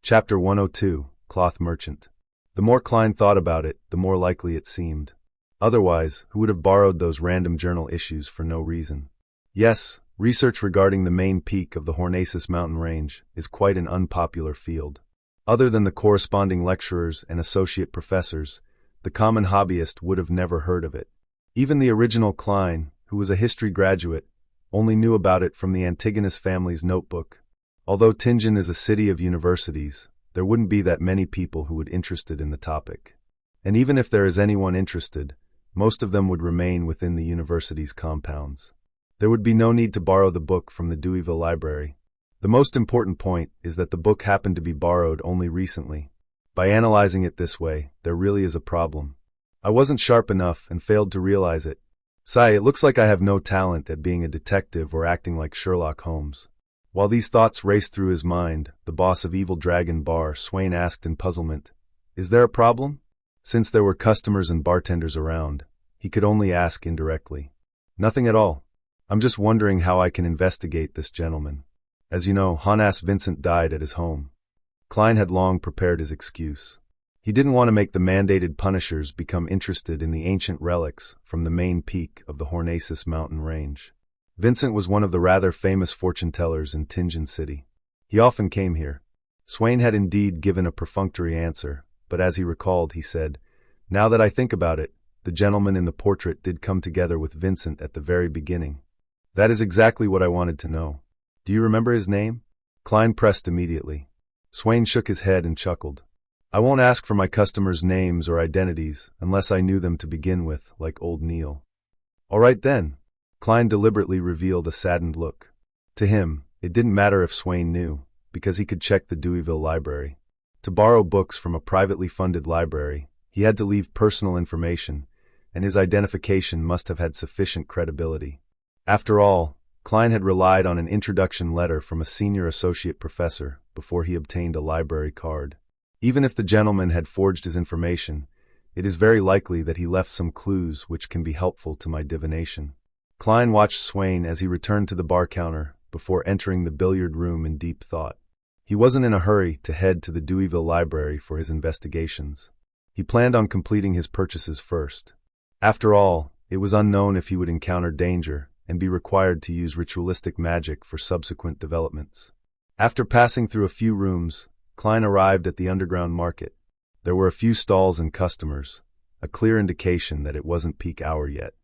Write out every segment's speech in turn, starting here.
Chapter 102, Cloth Merchant. The more Klein thought about it, the more likely it seemed. Otherwise, who would have borrowed those random journal issues for no reason? Yes, research regarding the main peak of the Hornaces mountain range is quite an unpopular field. Other than the corresponding lecturers and associate professors, the common hobbyist would have never heard of it. Even the original Klein, who was a history graduate, only knew about it from the Antigonus family's notebook. Although Tingen is a city of universities, there wouldn't be that many people who would be interested in the topic. And even if there is anyone interested, most of them would remain within the university's compounds. There would be no need to borrow the book from the Deweyville Library. The most important point is that the book happened to be borrowed only recently. By analyzing it this way, there really is a problem. I wasn't sharp enough and failed to realize it. It looks like I have no talent at being a detective or acting like Sherlock Holmes. While these thoughts raced through his mind, the boss of Evil Dragon Bar, Swain, asked in puzzlement, "Is there a problem?" Since there were customers and bartenders around, he could only ask indirectly. "Nothing at all. I'm just wondering how I can investigate this gentleman. As you know, Honas Vincent died at his home." Klein had long prepared his excuse. He didn't want to make the mandated punishers become interested in the ancient relics from the main peak of the Hornaces mountain range. Vincent was one of the rather famous fortune-tellers in Tingen City. He often came here. Swain had indeed given a perfunctory answer, but as he recalled, he said, "Now that I think about it, the gentleman in the portrait did come together with Vincent at the very beginning. That is exactly what I wanted to know. Do you remember his name?" Klein pressed immediately. Swain shook his head and chuckled. "I won't ask for my customers' names or identities unless I knew them to begin with, like old Neil." "All right then." Klein deliberately revealed a saddened look. To him, it didn't matter if Swain knew, because he could check the Deweyville Library. To borrow books from a privately funded library, he had to leave personal information, and his identification must have had sufficient credibility. After all, Klein had relied on an introduction letter from a senior associate professor before he obtained a library card. Even if the gentleman had forged his information, it is very likely that he left some clues which can be helpful to my divination. Klein watched Swain as he returned to the bar counter before entering the billiard room in deep thought. He wasn't in a hurry to head to the Deweyville Library for his investigations. He planned on completing his purchases first. After all, it was unknown if he would encounter danger and be required to use ritualistic magic for subsequent developments. After passing through a few rooms, Klein arrived at the underground market. There were a few stalls and customers, a clear indication that it wasn't peak hour yet.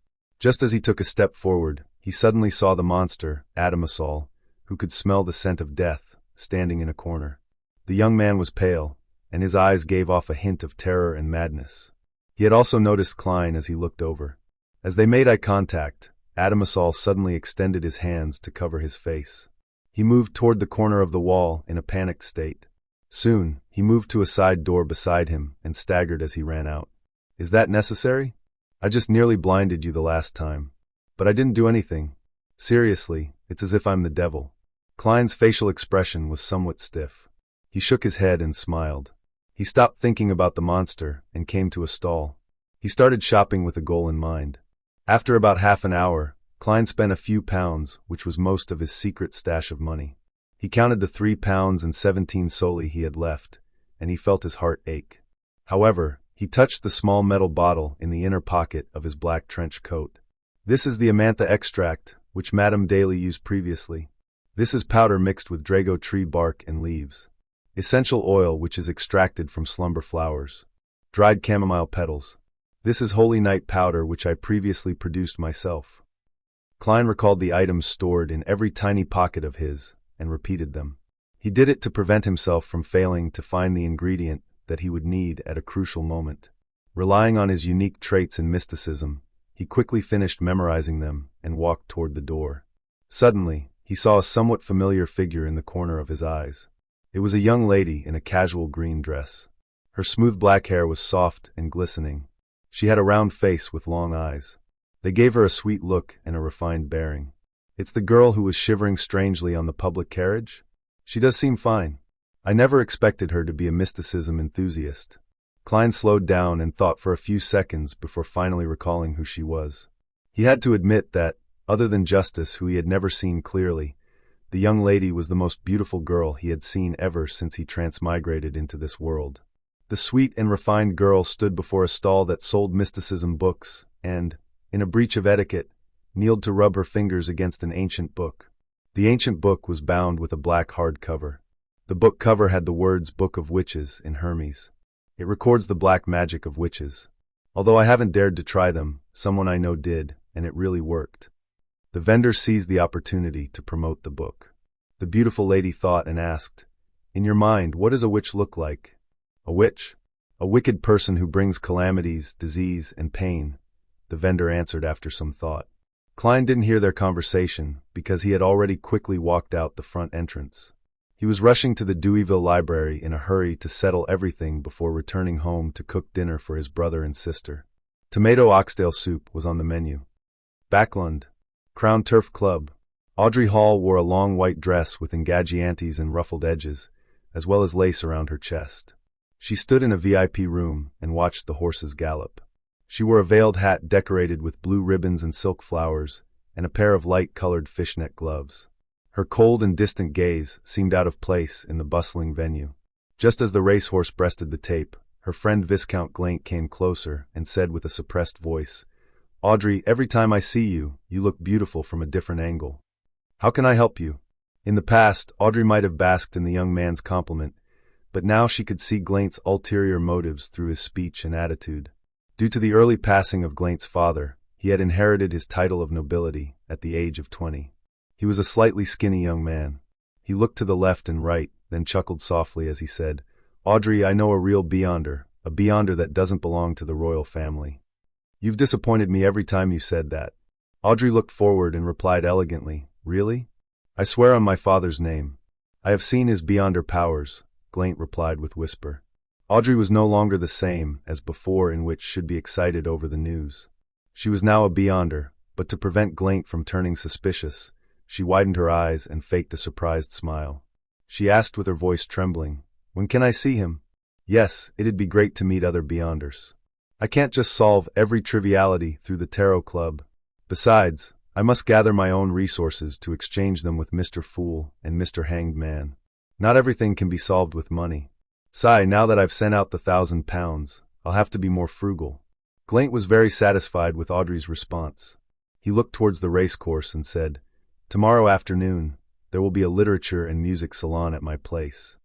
Just as he took a step forward, he suddenly saw the monster, Adamasol, who could smell the scent of death, standing in a corner. The young man was pale, and his eyes gave off a hint of terror and madness. He had also noticed Klein as he looked over. As they made eye contact, Adamasol suddenly extended his hands to cover his face. He moved toward the corner of the wall in a panicked state. Soon, he moved to a side door beside him and staggered as he ran out. "Is that necessary? I just nearly blinded you the last time. But I didn't do anything. Seriously, it's as if I'm the devil." Klein's facial expression was somewhat stiff. He shook his head and smiled. He stopped thinking about the monster and came to a stall. He started shopping with a goal in mind. After about half an hour, Klein spent a few pounds, which was most of his secret stash of money. He counted the 3 pounds and 17 soldi he had left, and he felt his heart ache. However, he touched the small metal bottle in the inner pocket of his black trench coat. "This is the Amantha extract, which Madame Daly used previously. This is powder mixed with Drago tree bark and leaves. Essential oil which is extracted from slumber flowers. Dried chamomile petals. This is holy night powder which I previously produced myself." Klein recalled the items stored in every tiny pocket of his and repeated them. He did it to prevent himself from failing to find the ingredient that he would need at a crucial moment. Relying on his unique traits and mysticism, he quickly finished memorizing them and walked toward the door. Suddenly, he saw a somewhat familiar figure in the corner of his eyes. It was a young lady in a casual green dress. Her smooth black hair was soft and glistening. She had a round face with long eyes. They gave her a sweet look and a refined bearing. "It's the girl who was shivering strangely on the public carriage? She does seem fine. I never expected her to be a mysticism enthusiast." Klein slowed down and thought for a few seconds before finally recalling who she was. He had to admit that, other than Justice, who he had never seen clearly, The young lady was the most beautifuful girl he had seen ever since he transmigrated into this world. The sweet and refined girl stood before a stall that sold mysticism books and, in a breach of etiquette, kneeled to rub her fingers against an ancient book. The ancient book was bound with a black hardcover. The book cover had the words Book of Witches in Hermes. It records the black magic of witches. Although I haven't dared to try them, someone I know did, and it really worked. The vendor seized the opportunity to promote the book. The beautiful lady thought and asked, "In your mind, what does a witch look like?" "A witch? A wicked person who brings calamities, disease, and pain," the vendor answered after some thought. Klein didn't hear their conversation because he had already quickly walked out the front entrance. He was rushing to the Deweyville Library in a hurry to settle everything before returning home to cook dinner for his brother and sister. Tomato oxtail soup was on the menu. Backlund, Crown Turf Club. Audrey Hall wore a long white dress with engagiantes and ruffled edges, as well as lace around her chest. She stood in a VIP room and watched the horses gallop. She wore a veiled hat decorated with blue ribbons and silk flowers, and a pair of light-colored fishnet gloves. Her cold and distant gaze seemed out of place in the bustling venue. Just as the racehorse breasted the tape, her friend Viscount Glaint came closer and said with a suppressed voice, "Audrey, every time I see you, you look beautiful from a different angle. How can I help you?" In the past, Audrey might have basked in the young man's compliment, but now she could see Glaint's ulterior motives through his speech and attitude. Due to the early passing of Glaint's father, he had inherited his title of nobility at the age of 20. He was a slightly skinny young man. He looked to the left and right, then chuckled softly as he said, "Audrey, I know a real Beyonder, a Beyonder that doesn't belong to the royal family." "You've disappointed me every time you said that." Audrey looked forward and replied elegantly, "Really? I swear on my father's name. I have seen his Beyonder powers," Glaint replied with whisper. Audrey was no longer the same as before in which should be excited over the news. She was now a Beyonder, but to prevent Glaint from turning suspicious, she widened her eyes and faked a surprised smile. She asked with her voice trembling, "When can I see him?" "Yes, it'd be great to meet other Beyonders. I can't just solve every triviality through the Tarot Club. Besides, I must gather my own resources to exchange them with Mr. Fool and Mr. Hanged Man. Not everything can be solved with money. Now that I've sent out the £1,000, I'll have to be more frugal." Glaint was very satisfied with Audrey's response. He looked towards the racecourse and said, "Tomorrow afternoon, there will be a literature and music salon at my place."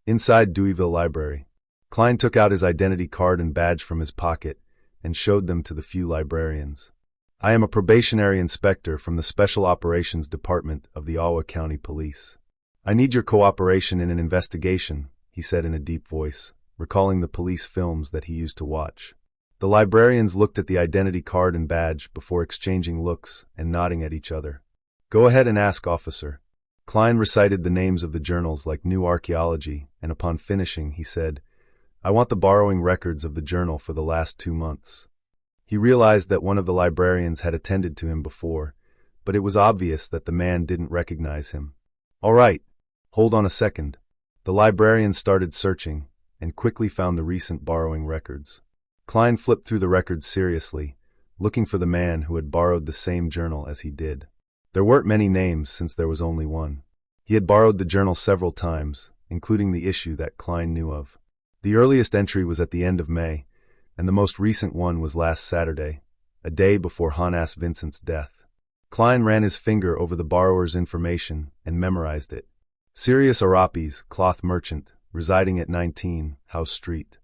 Inside Deweyville Library, Klein took out his identity card and badge from his pocket and showed them to the few librarians. "I am a probationary inspector from the Special Operations Department of the Ottawa County Police. I need your cooperation in an investigation," he said in a deep voice, recalling the police films that he used to watch. The librarians looked at the identity card and badge before exchanging looks and nodding at each other. "Go ahead and ask, officer." Klein recited the names of the journals like new archaeology, and upon finishing, he said, "I want the borrowing records of the journal for the last 2 months." He realized that one of the librarians had attended to him before, but it was obvious that the man didn't recognize him. "All right, hold on a second." The librarian started searching and quickly found the recent borrowing records. Klein flipped through the records seriously, looking for the man who had borrowed the same journal as he did. There weren't many names since there was only one. He had borrowed the journal several times, including the issue that Klein knew of. The earliest entry was at the end of May, and the most recent one was last Saturday, a day before Hannas Vincent's death. Klein ran his finger over the borrower's information and memorized it. Sirius Arapis, cloth merchant, residing at 19 House Street.